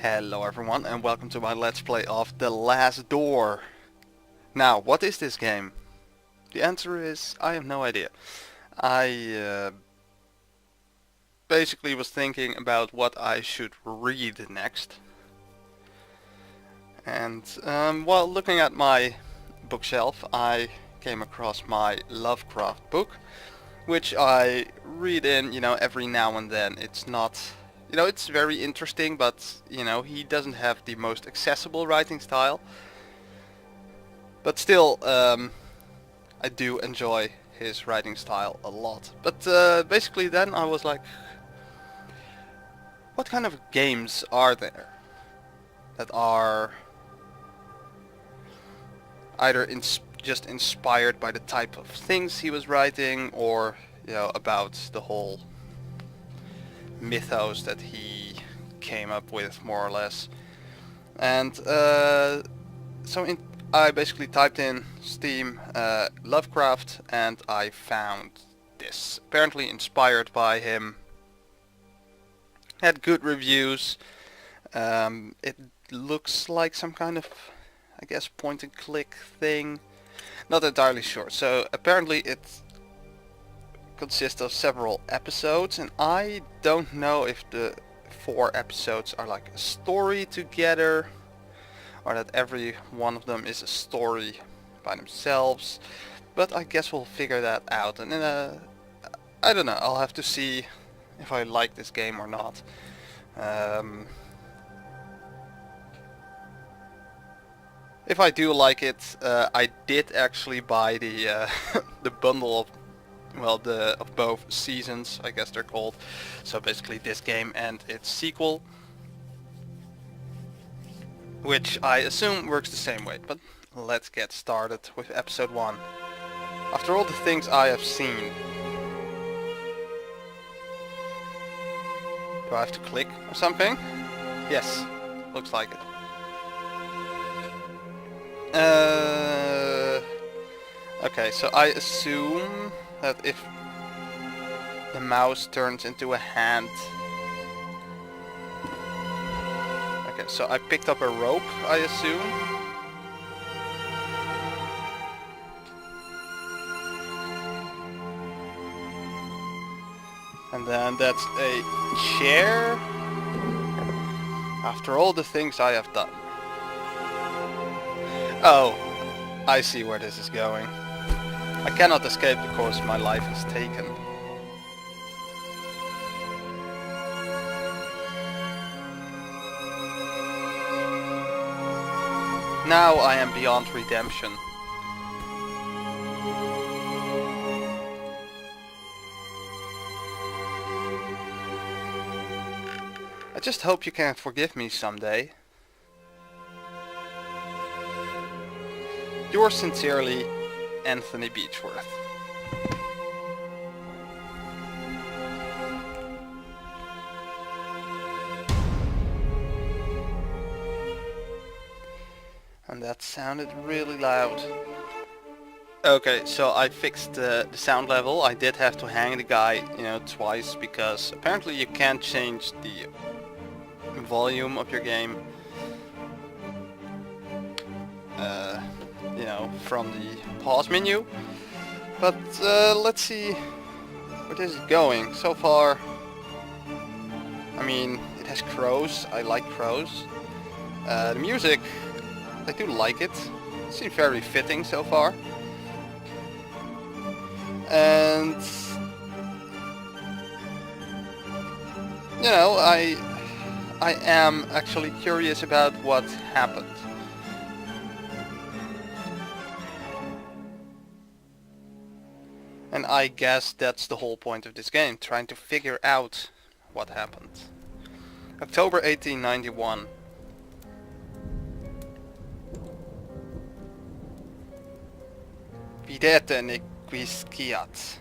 Hello everyone and welcome to my Let's Play of The Last Door. Now, what is this game? The answer is, I have no idea. I basically was thinking about what I should read next. And while looking at my bookshelf, I came across my Lovecraft book, which I read in, every now and then. It's not... it's very interesting, but, he doesn't have the most accessible writing style. But still, I do enjoy his writing style a lot. But basically then I was like, what kind of games are there that are either just inspired by the type of things he was writing, or, about the whole mythos that he came up with, more or less. And I basically typed in Steam Lovecraft and I found this. Apparently inspired by him. Had good reviews. It looks like some kind of, I guess, point and click thing. Not entirely sure. So apparently it consists of several episodes, and I don't know if the 4 episodes are like a story together, or that every one of them is a story by themselves. But I guess we'll figure that out, and I don't know, I'll have to see if I like this game or not. If I do like it, I did actually buy the the bundle of both seasons, I guess they're called. So basically this game and its sequel, which I assume works the same way. But let's get started with episode 1. After all the things I have seen. Do I have to click or something? Yes, looks like it. Okay, so I assume that if the mouse turns into a hand... Okay, so I picked up a rope, I assume. And then that's a chair. After all the things I have done. Oh, I see where this is going. I cannot escape the course my life has taken. Now I am beyond redemption. I just hope you can forgive me someday. Yours sincerely, Anthony Beechworth. And that sounded really loud. Okay, so I fixed the sound level. I did have to hang the guy, twice, because apparently you can't change the volume of your game. From the pause menu. But let's see where this is going. So far, I mean, it has crows. I like crows. The music, I do like it. It seems very fitting so far. And I am actually curious about what happened. And I guess that's the whole point of this game, trying to figure out what happened. October 1891. Videte nequisciat.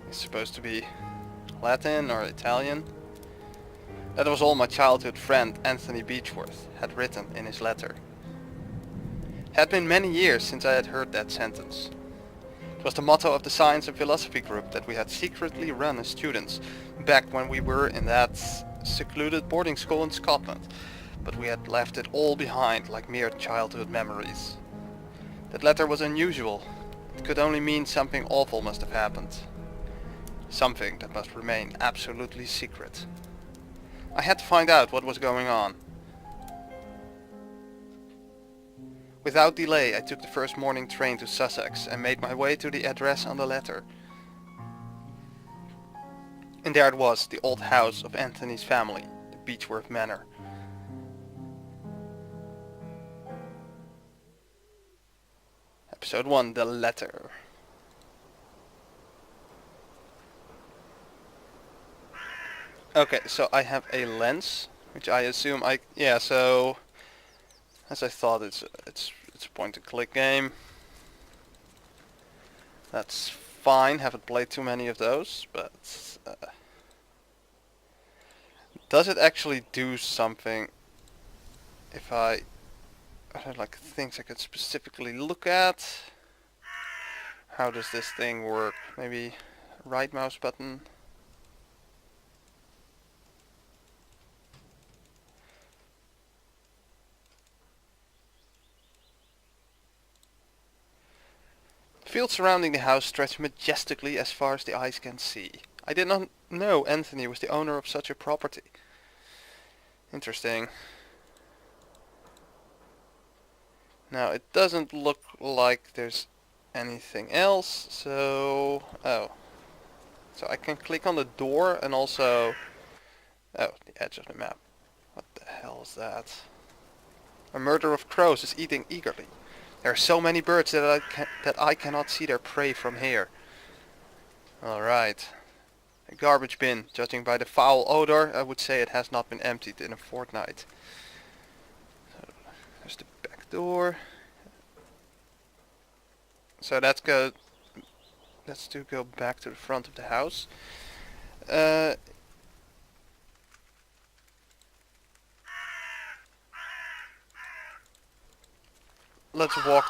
It's supposed to be Latin or Italian. That was all my childhood friend Anthony Beechworth had written in his letter. It had been many years since I had heard that sentence. It was the motto of the science and philosophy group that we had secretly run as students back when we were in that secluded boarding school in Scotland, but we had left it all behind like mere childhood memories. That letter was unusual. It could only mean something awful must have happened. Something that must remain absolutely secret. I had to find out what was going on. Without delay, I took the first morning train to Sussex and made my way to the address on the letter. And there it was, the old house of Anthony's family, the Beechworth Manor. Episode 1, The Letter. Okay, so I have a lens, which I assume so as I thought, it's a point and click game. That's fine, haven't played too many of those, but does it actually do something if I don't like things I could specifically look at? How does this thing work? Maybe right mouse button? The fields surrounding the house stretch majestically as far as the eyes can see. I did not know Anthony was the owner of such a property. Interesting. Now it doesn't look like there's anything else, so... oh. So I can click on the door and also... oh, the edge of the map. What the hell is that? A murder of crows is eating eagerly. There are so many birds that I cannot see their prey from here. Alright. A garbage bin. Judging by the foul odor, I would say it has not been emptied in a fortnight. So, there's the back door. So let's go back to the front of the house. Let's walk...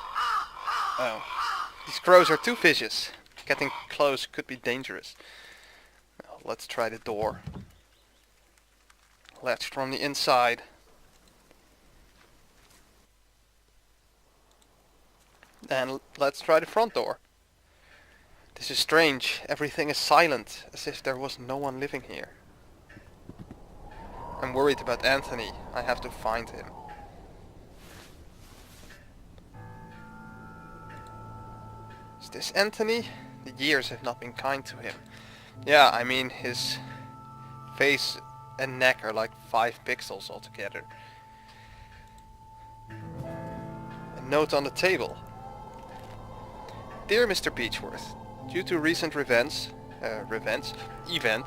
oh. These crows are too vicious. Getting close could be dangerous. Well, let's try the door. Latched from the inside. And let's try the front door. This is strange. Everything is silent, as if there was no one living here. I'm worried about Anthony. I have to find him. Is this Anthony? The years have not been kind to him. Yeah, I mean his face and neck are like 5 pixels altogether. A note on the table. Dear Mr. Beechworth, due to recent events, the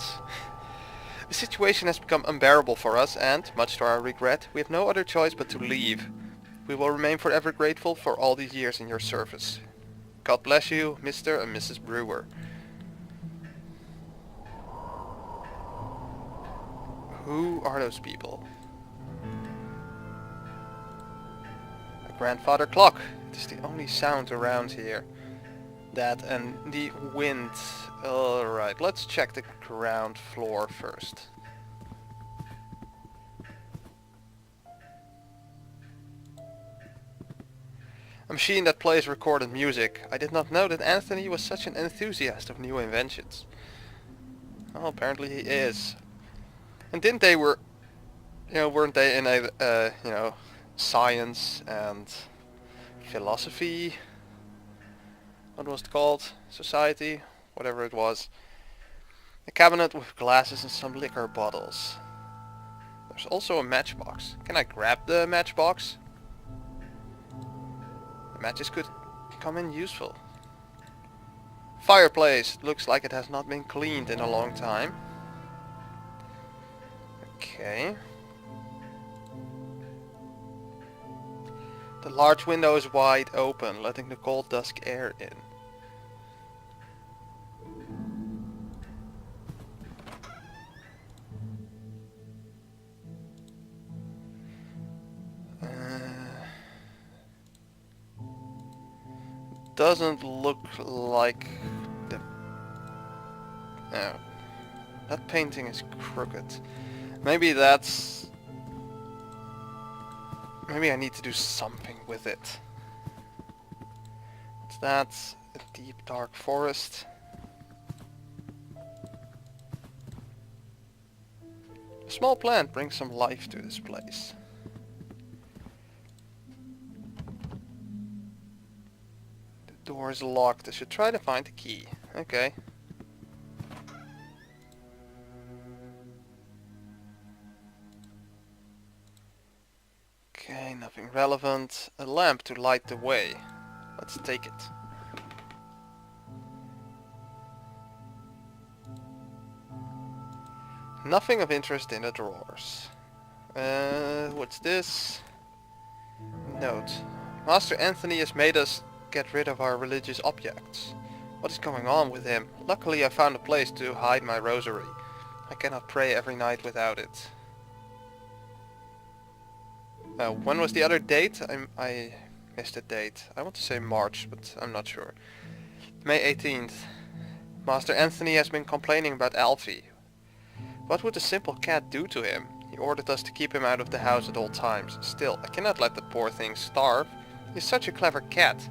situation has become unbearable for us and, much to our regret, we have no other choice but to leave. We will remain forever grateful for all these years in your service. God bless you, Mr. and Mrs. Brewer. Who are those people? A grandfather clock. It is the only sound around here. That and the wind. Alright, let's check the ground floor first. A machine that plays recorded music. I did not know that Anthony was such an enthusiast of new inventions. Well, apparently he is. And weren't they in a, science and philosophy? What was it called? Society? Whatever it was. A cabinet with glasses and some liquor bottles. There's also a matchbox. Can I grab the matchbox? The matches could come in useful. Fireplace. Looks like it has not been cleaned in a long time. Okay. The large window is wide open, letting the cold dusk air in. Doesn't look like the... no. That painting is crooked. Maybe that's... Maybe I need to do something with it. What's that? A deep dark forest. A small plant brings some life to this place. The door is locked. I should try to find the key. Okay. Okay, nothing relevant. A lamp to light the way. Let's take it. Nothing of interest in the drawers. What's this? Note. Master Anthony has made us get rid of our religious objects. What is going on with him? Luckily I found a place to hide my rosary. I cannot pray every night without it. When was the other date? I missed the date. I want to say March, but I'm not sure. May 18th. Master Anthony has been complaining about Alfie. What would a simple cat do to him? He ordered us to keep him out of the house at all times. Still, I cannot let the poor thing starve. He's such a clever cat.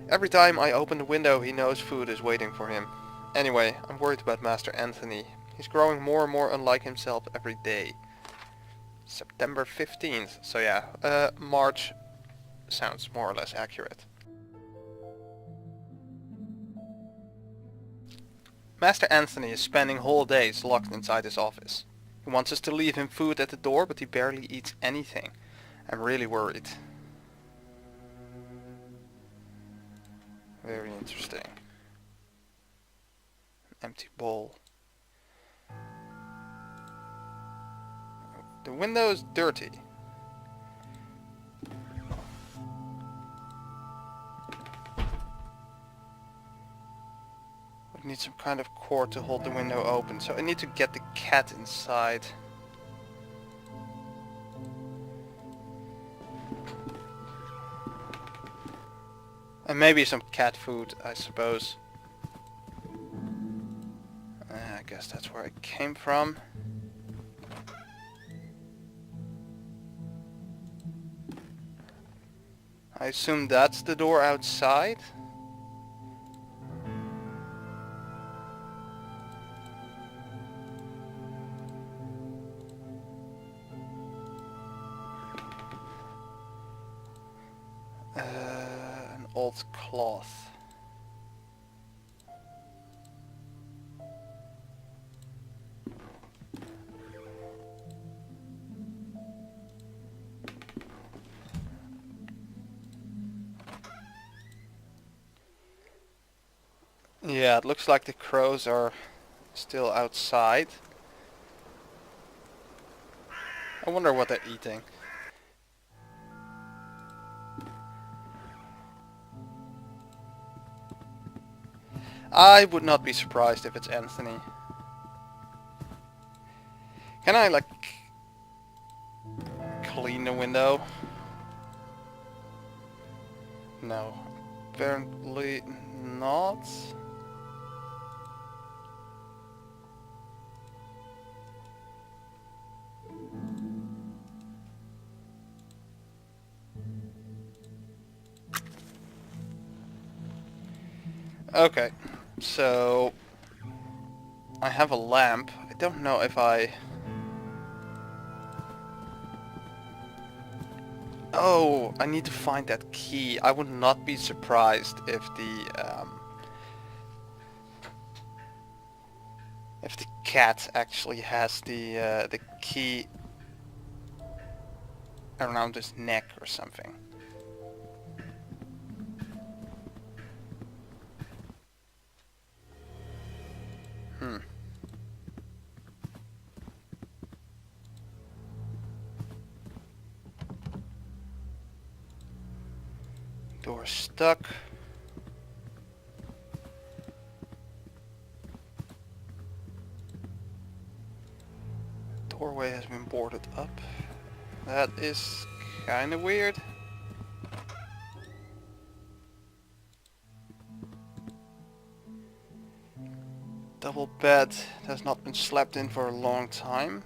Every time I open the window he knows food is waiting for him. Anyway, I'm worried about Master Anthony. He's growing more and more unlike himself every day. September 15th. So yeah, March sounds more or less accurate. Master Anthony is spending whole days locked inside his office. He wants us to leave him food at the door, but he barely eats anything. I'm really worried. Very interesting. Empty bowl. The window is dirty. I need some kind of cord to hold the window open, so I need to get the cat inside. And maybe some cat food, I suppose. I guess that's where it came from. I assume that's the door outside. An old cloth. Yeah, it looks like the crows are still outside. I wonder what they're eating. I would not be surprised if it's Anthony. Can I, like, clean the window? No. Apparently not. Okay, so I have a lamp. I don't know if I... Oh, I need to find that key. I would not be surprised if the cat actually has the key around his neck or something. Door stuck. Doorway has been boarded up. That is kinda weird. Double bed has not been slept in for a long time.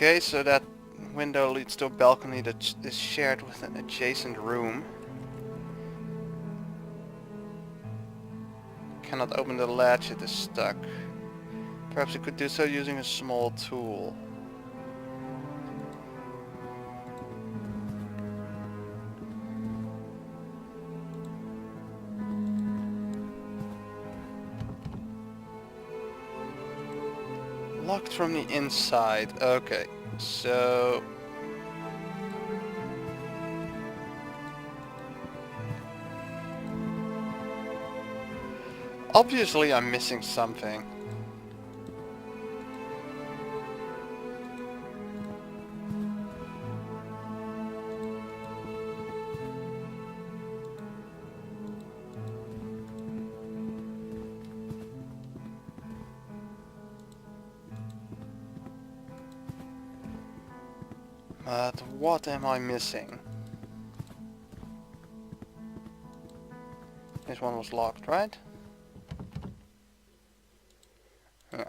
Okay, so that window leads to a balcony that is shared with an adjacent room. Cannot open the latch, it is stuck. Perhaps you could do so using a small tool. Locked from the inside. Okay, so... obviously I'm missing something. But what am I missing? This one was locked, right? Yeah.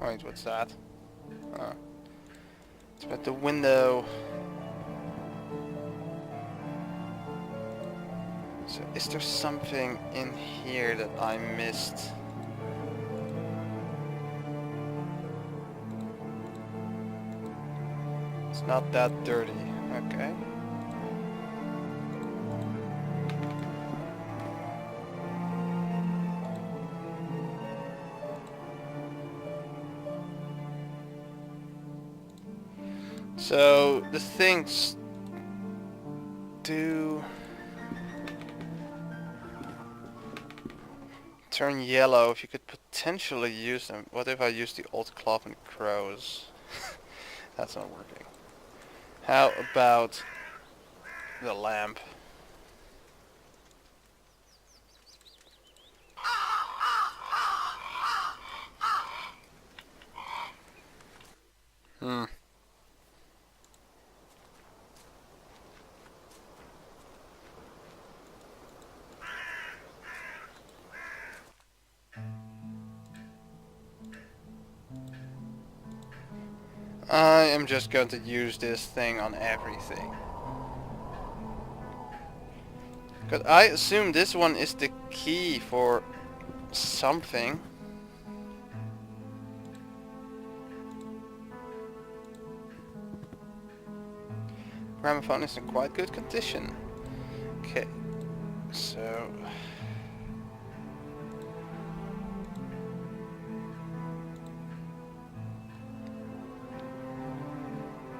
Wait, what's that? It's at the window. So is there something in here that I missed? It's not that dirty. Okay. So the things do turn yellow. If you could potentially use them. What if I use the old cloth and crows? That's not working. How about the lamp? Hmm. I am just going to use this thing on everything. Because I assume this one is the key for something. Gramophone is in quite good condition. Okay, so...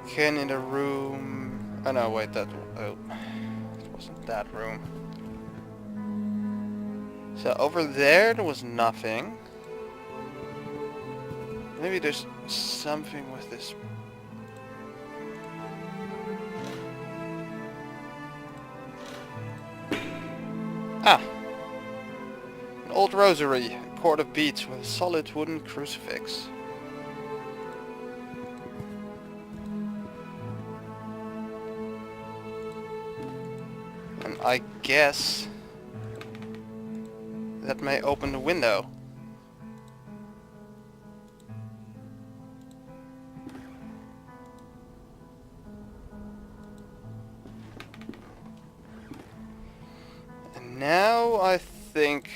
Can in the room... oh no, wait, that... oh, it wasn't that room. So over there was nothing. Maybe there's something with this. Ah! An old rosary, a cord of beads with a solid wooden crucifix. And I guess that may open the window. And now I think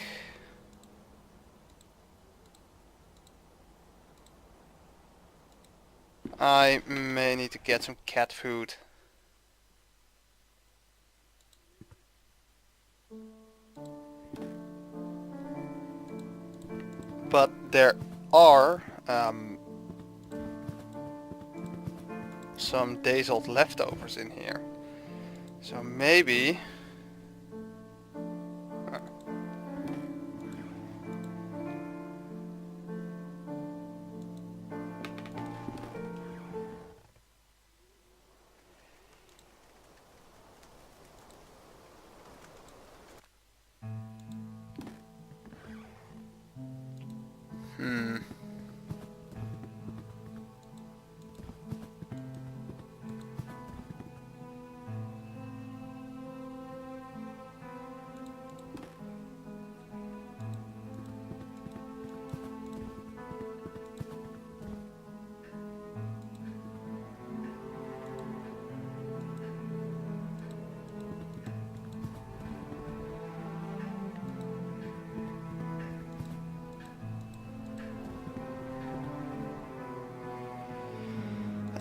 I may need to get some cat food. But there are some days old leftovers in here. So maybe...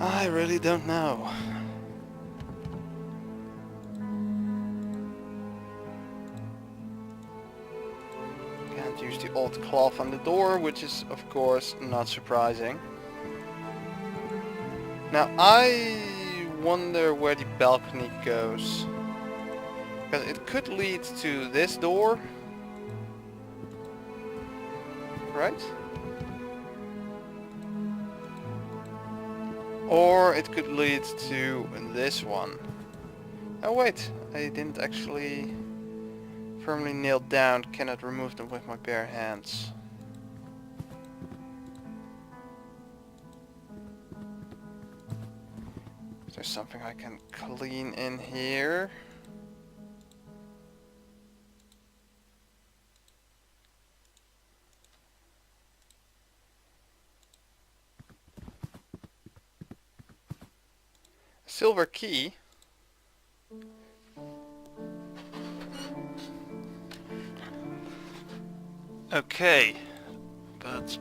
I really don't know. Can't use the old cloth on the door, which is of course not surprising. Now I wonder where the balcony goes. Because it could lead to this door. Right? Or it could lead to this one. Oh wait, I didn't actually firmly nailed down, cannot remove them with my bare hands. Is there something I can clean in here? A silver key? Okay, but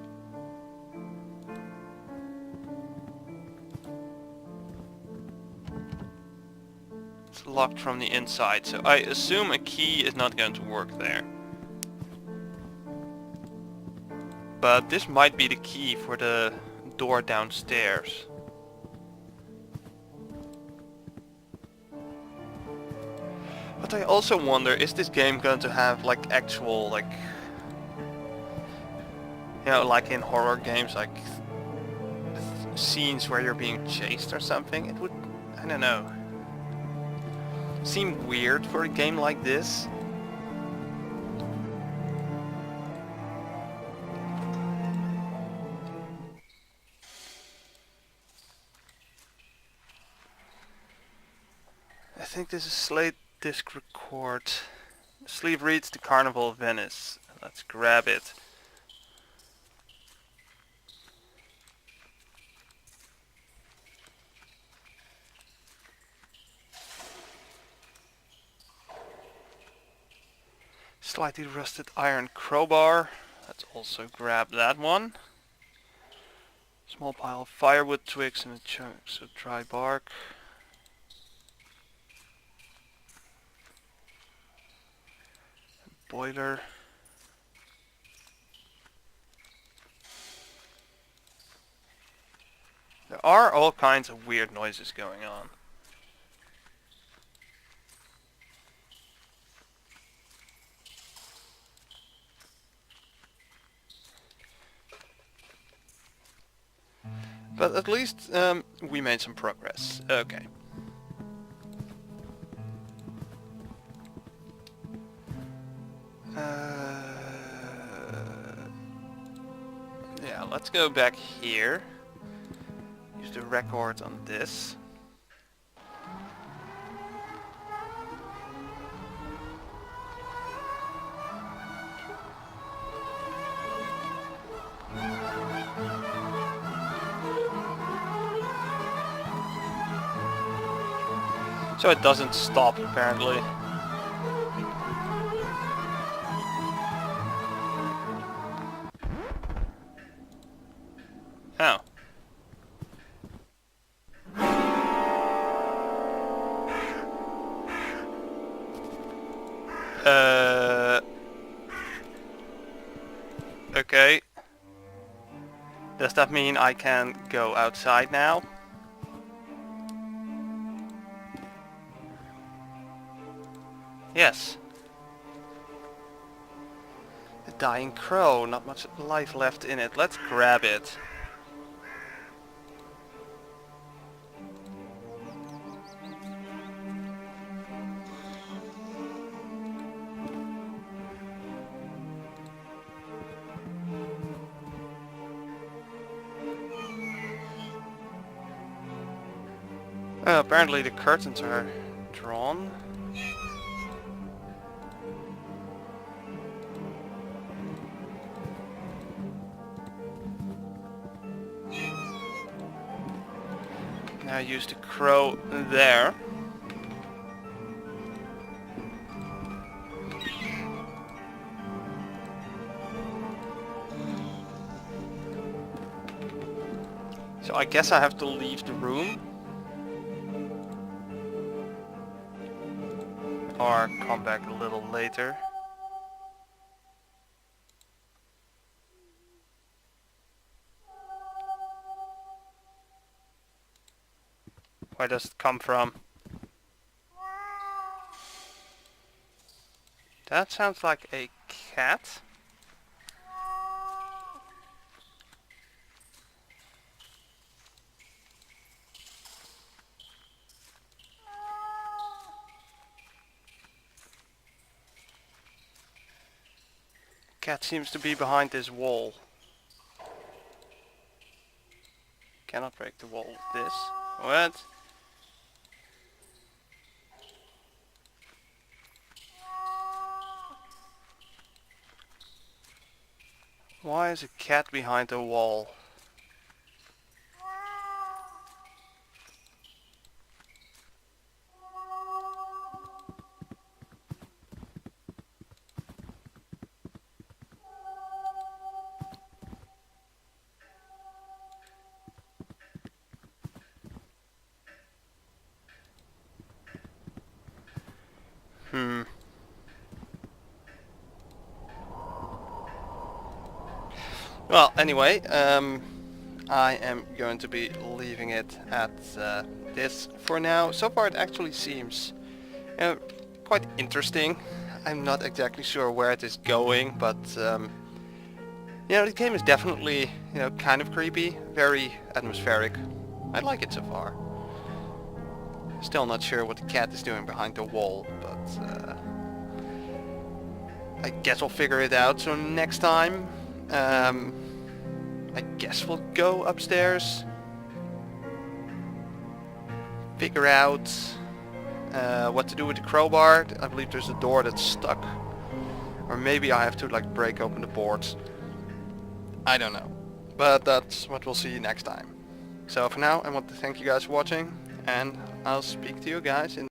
it's locked from the inside, so I assume a key is not going to work there. But this might be the key for the door downstairs. But I also wonder, is this game going to have like actual, like, you know, like in horror games, like scenes where you're being chased or something? It would, I don't know, seem weird for a game like this. I think this is Slate Disc Record. Sleeve reads the Carnival of Venice. Let's grab it. Slightly rusted iron crowbar. Let's also grab that one. Small pile of firewood twigs and chunks of dry bark. Boiler. There are all kinds of weird noises going on. But at least we made some progress. Okay. Yeah, let's go back here. Use the record on this. So it doesn't stop, apparently. Oh. Okay. Does that mean I can go outside now? Yes. The dying crow, not much life left in it. Let's grab it. Apparently the curtains are drawn. Now use the crow there. So I guess I have to leave the room. Or come back a little later. Where does it come from? That sounds like a cat. Cat seems to be behind this wall. Cannot break the wall with this. What? Why is a cat behind a wall? Well, anyway, I am going to be leaving it at this for now. So far it actually seems quite interesting. I'm not exactly sure where it is going, but the game is definitely kind of creepy, very atmospheric. I like it so far. Still not sure what the cat is doing behind the wall, but I guess we'll figure it out. So next time, I guess we'll go upstairs, figure out what to do with the crowbar. I believe there's a door that's stuck, or maybe I have to like break open the boards. I don't know, but that's what we'll see next time. So for now, I want to thank you guys for watching, and I'll speak to you guys in